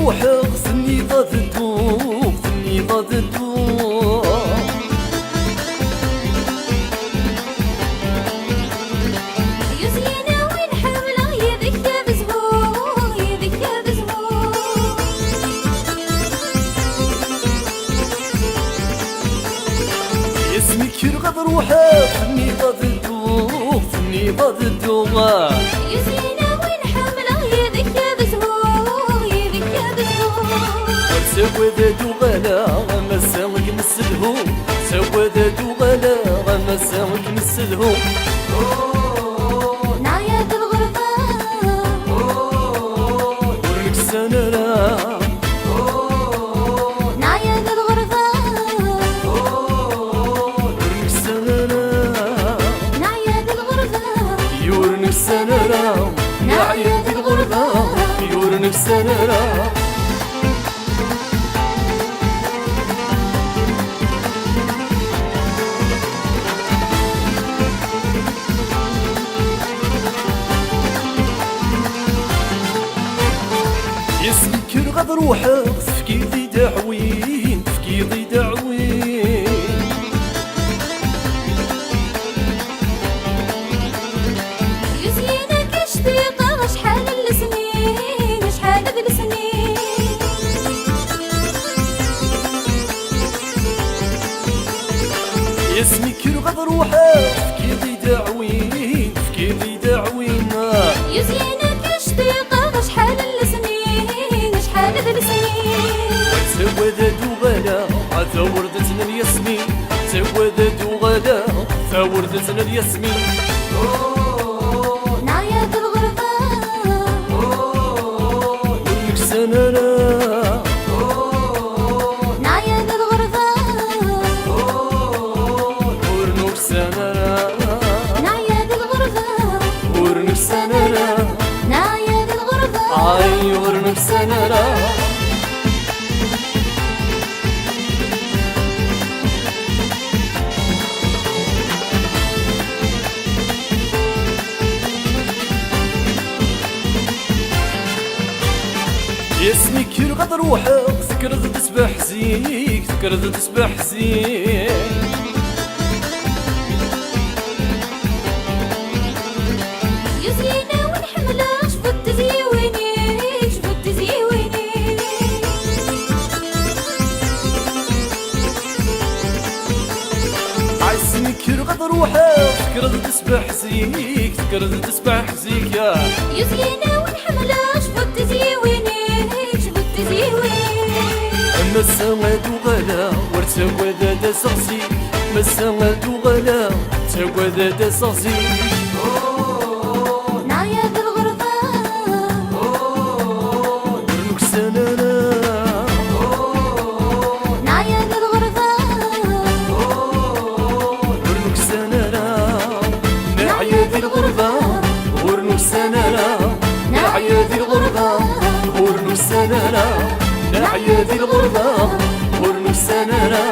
روحي غسلني غاد الدوق غسلني غاد الدوق يا زينة وين حملة يا ذيك يا بزهور يا ذيك يا بزهور اسمك يرغد روحي غسلني غاد الدوق غسلني غاد الدوق يا زينة وين حملة يا ذيك يا بزهور يا ذيك يا بزهور سوى ذا دوغلا مساوك مسلهوم سوى ذا دوغلا مساوك مسلهوم نعيا الغربة ورنك السنرا نعيا الغربة ورنك السنرا نعيا الغربة يورنك السنرا نعيا الغربة يورنك السنرا اسمك يرغد روحي تفكي ذي دعوين تفكي ذي دعوين يا زينة كشتيقة شحال السنين شحال السنين اسمك يرغد روحي تفكي ذي دعوين تفكي ذي دعوين يا زينة كشتيقة شحال السنين شحال السنين سوى ذا دوغلا عتا وردتنا الياسمين سوى ذا دوغلا عتا وردتنا الياسمين نعيا الغربة ورنك سنرا نعيا الغربة ورنك سنرا نعيا الغربة ورنك سنرا نعيا الغربة اي ورنك سنرا اسمك يرغد روحي ذكرت تسبح زيك ذكرت تسبح زيك يا زينة وين حملة شفت زيويني شفت زيويني عاسمك يرغد روحي ذكرت تسبح زيك ذكرت تسبح زيك يا زينة وين حملة شفت زيويني شفت زيويني مسا دوغلا ورتوى ذا صغزيك مسا دوغلا توى ذا صغزيك نعيا الغربة ورنك سنرا نعيا الغربة ورنك سنرا نعيا ذي الغربة ورنك سنرا نعيا ذي الغربة ورنك سنرا نعيا ذي الغربة ورنك سنرا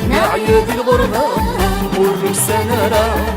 نعيا ذي الغربة ورنك سنرا